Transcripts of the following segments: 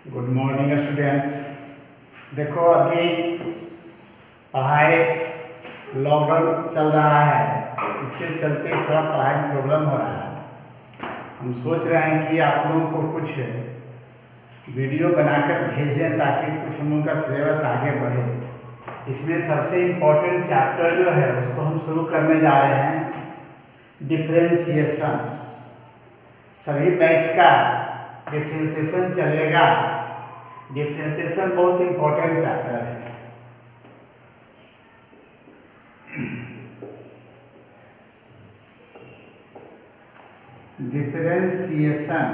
Good morning students. देखो अभी पढ़ाई लॉकडाउन चल रहा है, इसके चलते थोड़ा पढ़ाई में प्रॉब्लम हो रहा है। हम सोच रहे हैं कि आप लोगों को कुछ वीडियो बनाकर भेज दें ताकि कुछ हम लोगों का सिलेबस आगे बढ़े। इसमें सबसे इम्पोर्टेंट चैप्टर जो है उसको हम शुरू करने जा रहे हैं, डिफरेंशिएशन। सभी बैच का डिफरेंशिएशन चलेगा। डिफरेंशिएशन बहुत इम्पोर्टेंट चैप्टर है। डिफरेंशिएशन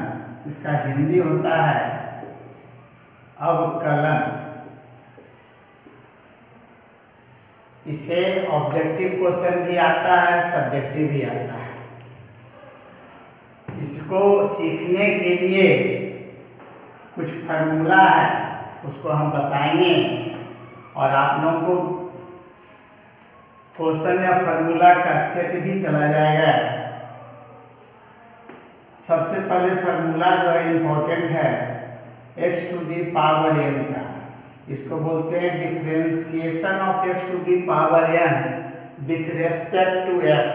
इसका हिंदी होता है अवकलन। इसे ऑब्जेक्टिव क्वेश्चन भी आता है, सब्जेक्टिव भी आता है। इसको सीखने के लिए कुछ फार्मूला है, उसको हम बताएंगे और आप लोगों को क्वेश्चन या फार्मूला का सेट भी चला जाएगा। सबसे पहले फार्मूला जो है इम्पोर्टेंट है, x to the power n का। इसको बोलते हैं differentiation of x to the power n with respect to x।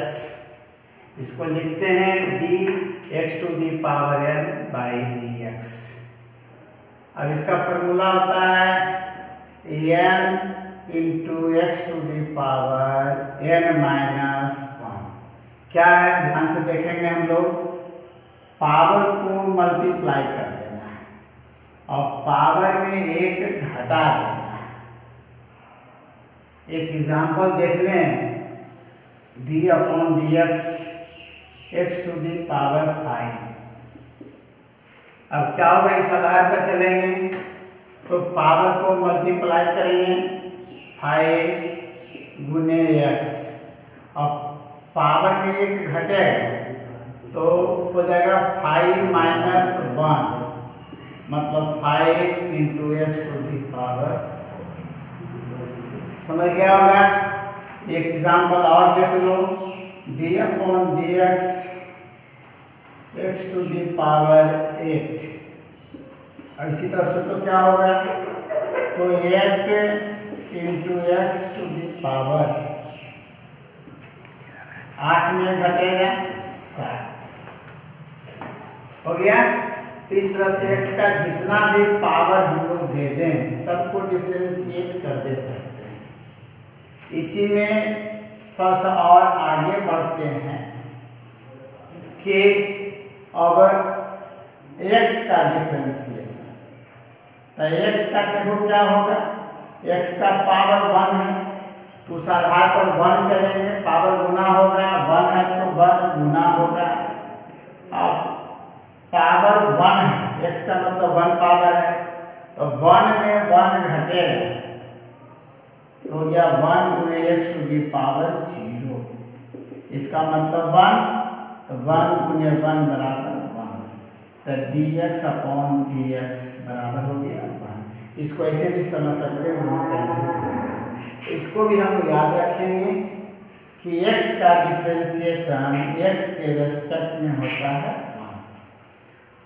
इसको लिखते हैं dx to the power n by dx। अब इसका फार्मूला होता है n into x to the power n minus 1। क्या है, ध्यान से देखेंगे हम लोग। पावर को मल्टीप्लाई कर देना है और पावर में एक घटा देना है। एक एग्जांपल देख लें, d upon dx x to the power 5। अब क्या होगा, इस आधार पर चलेंगे तो पावर को मल्टीप्लाई करेंगे 5 गुने x। अब पावर में एक घटेगा तो हो जाएगा 5 माइनस 1, मतलब 5 into x to the power. समझ गया होगा। एक एग्जाम्पल और देख लो, d upon d x to the power 8। और इसी तरह से तो क्या होगा, तो 8 into x to the power 8 में घटेगा 7। हो गया। इस तरह से x का जितना भी पावर हम लोग दे दें सबको डिफरेंशिएट कर दे सकते हैं। इसी में थोड़ा सा और आगे बढ़ते हैं कि अब x का डिफरेंशिएशन। तो x का देखो क्या होगा, x का पावर 1 है तो उस आधार पर 1 चलेंगे, पावर गुना होगा, 1 है तो 1 गुना होगा। अब पावर 1 है, x का मतलब 1 पावर है, तो 1 में 1 घटेगा तो हो गया 1 गुने एक्स टू दी पावर 0। इसका मतलब 1, तो 1 गुने 1 बराबर 1, तो dx अपॉन dx बराबर हो गया 1। इसको ऐसे भी समझ सकते हैं, बहुत कैंसिल। इसको भी हम याद रखेंगे कि x का डिफरेंशिएशन x के रेस्पेक्ट में होता है 1।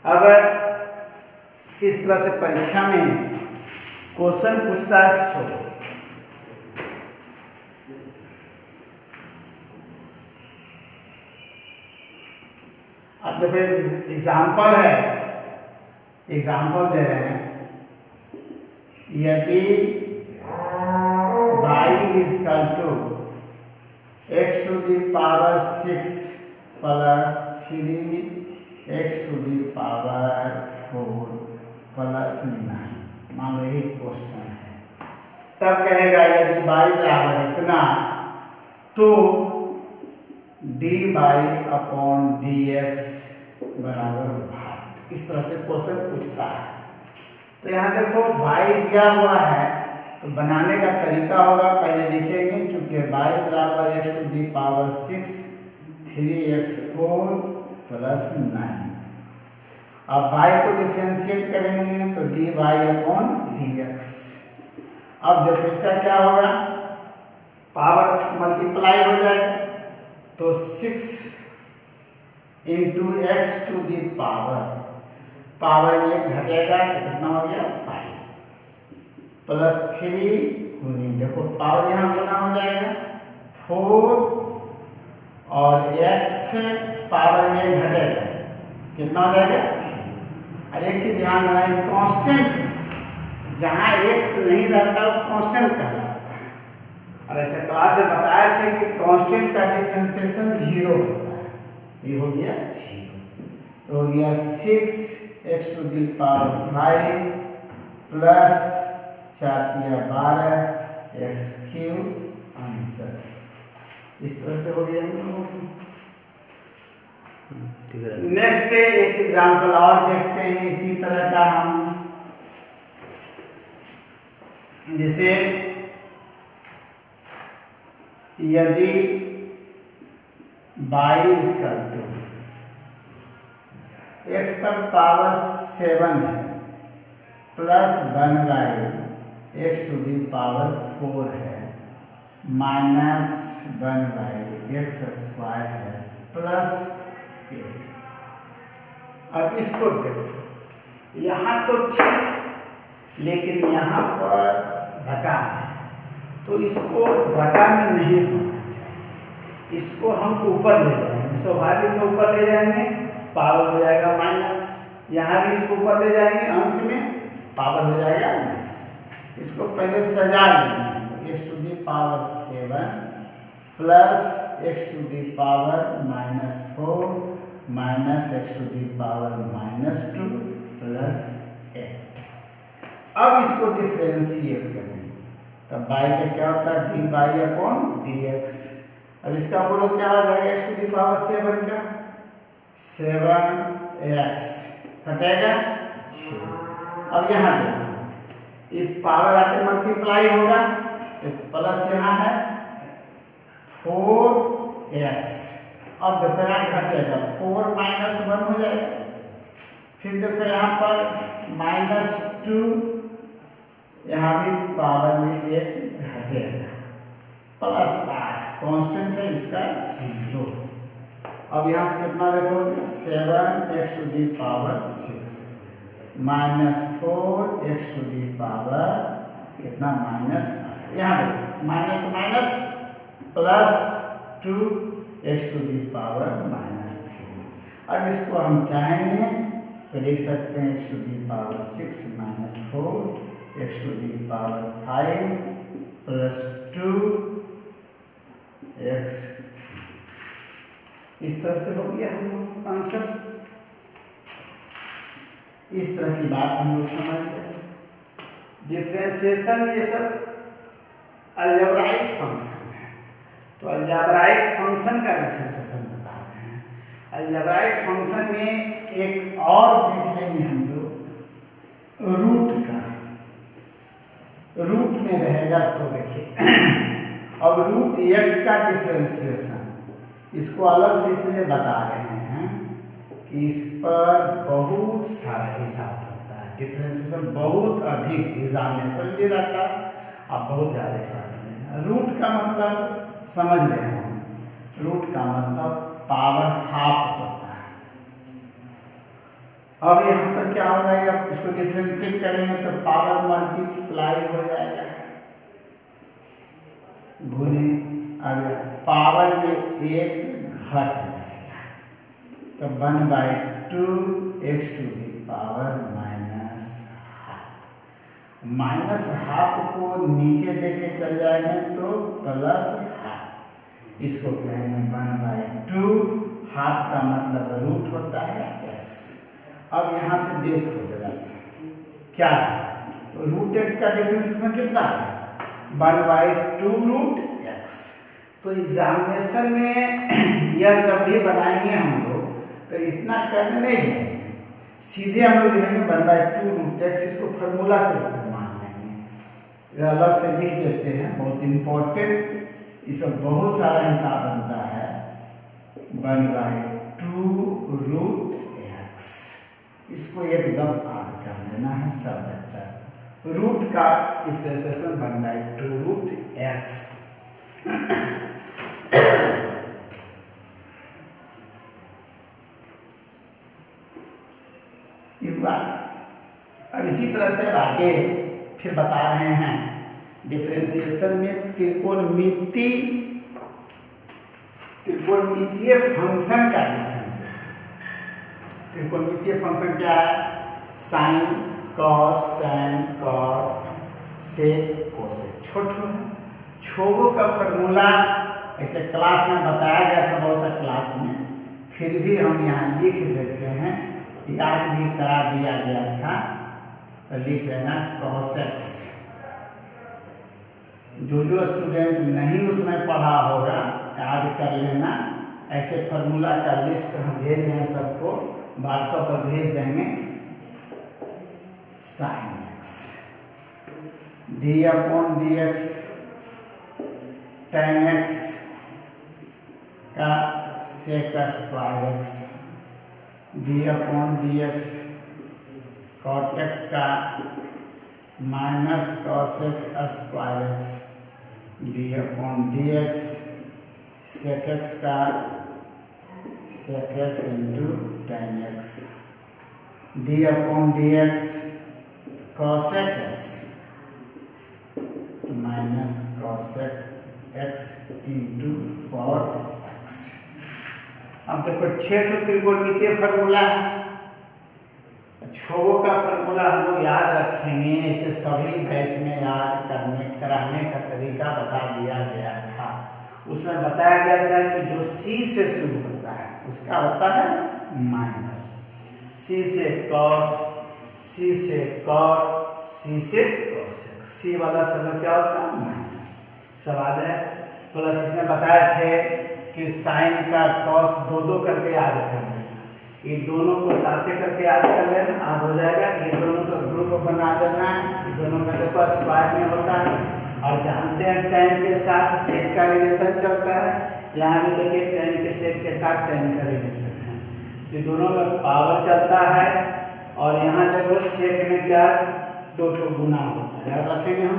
अब किस तरह से परीक्षा में क्वेश्चन पूछता है, सो अब देखो एग्जाम्पल है, एग्जाम्पल दे रहे हैं। यदि y is equal to x to the power 6 plus 3x to the power 4 plus 9, मान लो यही क्वेश्चन है। तब कहेगा यदि y बराबर इतना तो dy अपॉन dx बराबर 8। इस तरह से क्वेश्चन पूछता है। तो यहाँ देखो y दिया हुआ है तो बनाने का तरीका होगा, पहले लिखेंगे चूंकि y बराबर x to the power 6 3x4 plus 9। अब y को डिफरेंशिएट करेंगे तो dy अपॉन dx। अब देखो इसका क्या होगा, पावर मल्टीप्लाई हो जाएगा तो 6 into x to the power power में एक घटेगा तो कितना हो गया 5 प्लस 3 गुनी, देखो पावर यहाँ गुना हो जाएगा 4 और x पावर में घटेगा कितना हो जाएगा 3। और एक चीज ध्यान रखना, कांस्टेंट जहाँ x नहीं रहता वो कांस्टेंट कहलाता है। और ऐसे क्लास में बताया था कि कांस्टेंट का डिफरेंशिएशन 0 होता है, ये हो गया 0, तो हो गया 6x to the power 5 plus 4 तिया 12 x क्यूब आंसर। इस तरह से हो गया हम लोगों को। नेक्स्ट एक एग्जांपल और देखते हैं इसी तरह का हम, जैसे यदि y इक्वल टू x पर पावर 7 है plus 1/x to the power 4 है माइनस 1/x स्क्वायर है प्लस 8। अब इसको देखो, यहाँ तो ठीक, लेकिन यहाँ पर घटा है, तो इसको घटा में नहीं होना चाहिए, इसको हम ऊपर ले जाएंगे, स्वाभाविक में ऊपर ले जाएंगे पावर हो जाएगा माइनस, यहाँ भी इसको ऊपर ले जाएंगे अंश में पावर हो जाएगा माइनस। इसको पहले सजा लेंगे, x to the power 7 plus x to the power -4 minus x to the power -2 plus 8। अब इसको डिफरेंशिएट करेंगे, तब y का क्या होता है dy/dx। अब इसका बोलो क्या हो जाएगा x टू दी पावर 7 का 7x घटेगा 6। अब यहाँ देखो ये पावर आके मल्टीप्लाई होगा तो प्लस यहाँ है 4x। अब देखो यहाँ घटेगा 4 माइनस 1 हो जाएगा, फिर देखो यहाँ पर -2, यहाँ भी पावर में 1 घटेगा प्लस 8 कांस्टेंट है इसका 0। अब यहाँ से कितना देखोगे 7x to the power 6 minus 4x to the power कितना -5, यहाँ देखो minus minus plus 2x to the power -3। अब इसको हम चाहेंगे तो लिख सकते हैं x to the power 6 minus 4x to the power 5 plus 2x। इस तरह से हो गया हम लोग का आंसर। इस तरह की बात हम लोग समझ गए। डिफरेंशिएशन ये सब अलजेब्राइक फंक्शन है, तो अलजेब्राइक फंक्शन का डिफरेंशिएशन बता रहे हैं। अलजेब्राइक फंक्शन में एक और देख लेंगे हम लोग रूट का, रूट में रहेगा तो देखिए अब रूट x का डिफरेंशिएशन इसको अलग से इसलिए बता रहे हैं कि इस पर बहुत सारा हिसाब होता है, डिफरेंशिएशन बहुत अधिक एग्जामिनेशन भी रहता है और बहुत ज़्यादा हिसाब है। रूट का मतलब समझ रहे हैं, रूट का मतलब पावर हाफ होता है। अब यहाँ पर क्या होगा, अब इसको डिफरेंशिएट करेंगे तो पावर मल्टीप्लाई हो जाएगा गुने, अब पावर में 1 घट जाएगा तो 1/2 x टू दी पावर -½ को नीचे देके चल जाएंगे तो +½ इसको कहेंगे 1/2, हाफ का मतलब रूट होता है x। अब यहाँ से देखो जरा से क्या है, तो रूट x का डिफरेंशिएशन कितना है 1/2 रूट x। तो एग्जामिनेशन में यह जब भी बनाएंगे हम लोग तो इतना करने नहीं जाएंगे, सीधे हम लोग लिखेंगे 1/2 रूट x, इसको फार्मूला के रूप में मान लेंगे। अलग से लिख देते हैं, बहुत इम्पोर्टेंट, इसमें बहुत सारा हिसाब बनता है 1/2 रूट x। इसको एकदम याद कर लेना है सब बच्चा, रूट का डिफरेंशिएशन 1/2 रूट x। बार। अब इसी तरह से आगे फिर बता रहे हैं डिफरेंशिएशन में त्रिकोणमितीय फंक्शन का डिफरेंशिएशन। त्रिकोणमितीय फंक्शन क्या है? साइन, कॉस, टैन, कॉट, सेक, कोसेक। छोटो का फॉर्मूला ऐसे क्लास में बताया गया था बहुत सा क्लास में, फिर भी हम यहाँ लिख देते हैं, याद भी करा दिया गया था, तो लिख लेना कॉसेक्स। जो स्टूडेंट नहीं उसमें पढ़ा होगा याद कर लेना। ऐसे फार्मूला का लिस्ट हम भेज रहे हैं सबको, व्हाट्सएप पर भेज देंगे। Sine x, d upon d x, tan x का sec square x, d upon d x, cot x का minus cosec square x, d upon d x, sec x का sec x into tan x, d upon d x, cosec x minus cosec x into cot x. अब देखो 6 त्रिकोणमितीय formula है। छोगों का formula हम लोग याद रखेंगे, इसे सभी बैच में याद कराने का तरीका बता दिया गया था। उसमें बताया गया था कि जो सी से शुरू होता है उसका होता है माइनस, सी से कॉस, सी से कॉट, सी से कोसेक। सी वाला शब्द क्या होता है? माइनस। सवाल है प्लस। इसमें बताए थे कि साइन का कॉस दो करके याद कर लेना, ये दोनों को साथ करके याद कर लेना, याद हो जाएगा। ये दोनों का ग्रुप बना देना है, ये दोनों का देखो स्क्वायर में होता है। और जानते हैं टेन के साथ सेक का रिलेशन चलता है, यहाँ भी देखिए टेन के सेक के साथ टेन का रिलेशन है, तो दोनों में पावर चलता है। और यहाँ देखो सेक में क्या 2 गुना होता है, याद रखेंगे हम।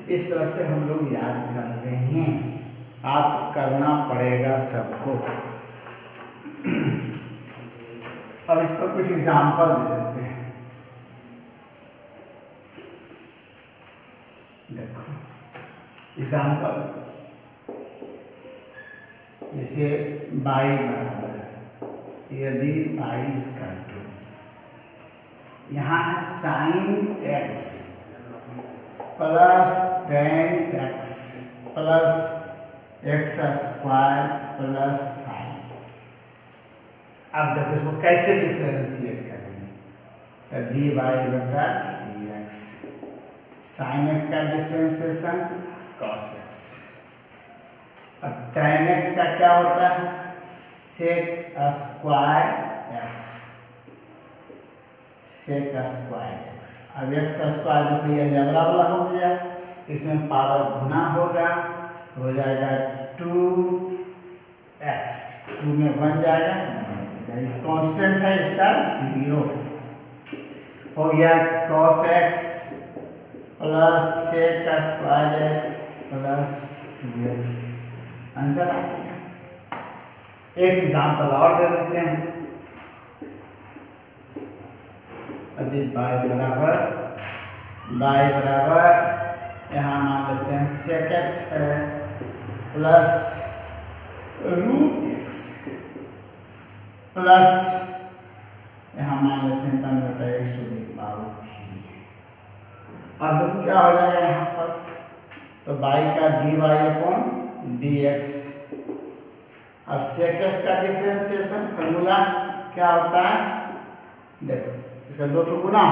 इस तरह से हम लोग याद कर रहे हैं, आप करना पड़ेगा सबको। अब इस पर कुछ एग्जाम्पल दे देते हैं। देखो एग्जाम्पल, जैसे बाई बराबर यदि बाई इसका 2, यहाँ है sine x plus tan x plus x square plus 5। अब देखो इसको कैसे डिफरेंशिएट करेंगे, तो डी वाई बटा डी एक्स, साइन एक्स का डिफरेंशिएशन कॉस एक्स, और टेन एक्स का क्या होता है? Sec square x, sec square x. अब एक्स स्क्वायर देखो ये अलजेब्रा वाला हो गया, इसमें पावर गुना होगा, हो जाएगा 2x, 2 में बन जाएगा, कांस्टेंट है इसका 0 हो गया। cos x plus sec square x plus 2x, answer आ गया। एक एग्जाम्पल और दे देते हैं। यदि y बराबर यहाँ मान लेते हैं सेक एक्स है प्लस रूट एक्स प्लस यहाँ मान लेते हैं 1/x टू दी पावर 3। अब क्या हो जाएगा यहाँ पर? तो y का dy अपॉन dx। अब सेक एक्स का डिफरेंशिएशन फार्मूला क्या होता है? देखो इसका 2 गुना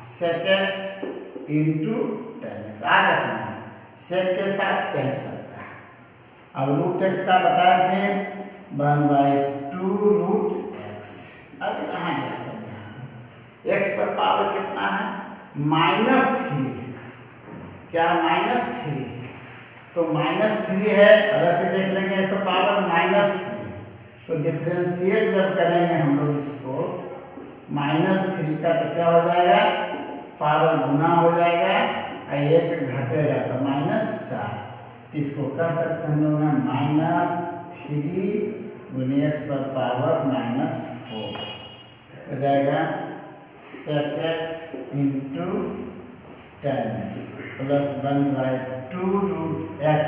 sec x into tan x, याद रखना है सेक के साथ टेन चलता है। अब रूट एक्स का बताए थे 1/2 रूट एक्स। अब यहाँ एक्स पर पावर कितना है? -3। क्या -3? तो -3 है, अलग से देख लेंगे। इसका पावर -3, तो डिफरेंशिएट जब करेंगे हम लोग इसको -3 का, तो क्या हो जाएगा? पावर गुना हो जाएगा, और एक घटेगा तो -4। इसको कह सकते हैं हम लोग -3 गुने x पर पावर -4 हो जाएगा sec x into tan x plus 1/2 root x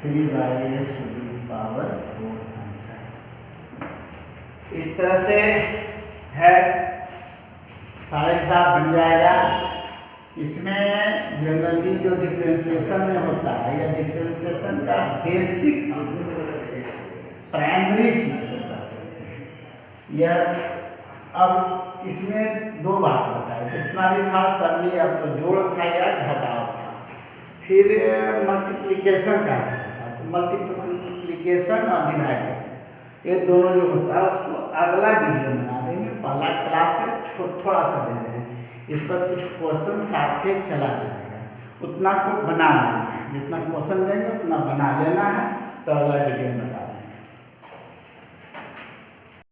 3/x to the power 4 answer. इस तरह से है सारे हिसाब बन जाएगा। इसमें जनरली जो डिफरेंशिएशन में होता है या डिफरेंशिएशन का बेसिक प्राइमरी चीज बता सकते हैं यह। अब इसमें दो बात बताए, जितना भी था सब में या तो जोड़ था या घटाव था, फिर मल्टीप्लिकेशन का था। तो मल्टीप्लिकेशन और डिवाइडेड ये दोनों जो होता है उसको अगला वीडियो बना देंगे। पहला क्लास है थोड़ा सा दे रहे हैं, इस पर कुछ क्वेश्चन साथ ही चला जाएगा, उतना को बना लेना है, जितना क्वेश्चन देंगे उतना बना लेना है। तो अगला वीडियो में बता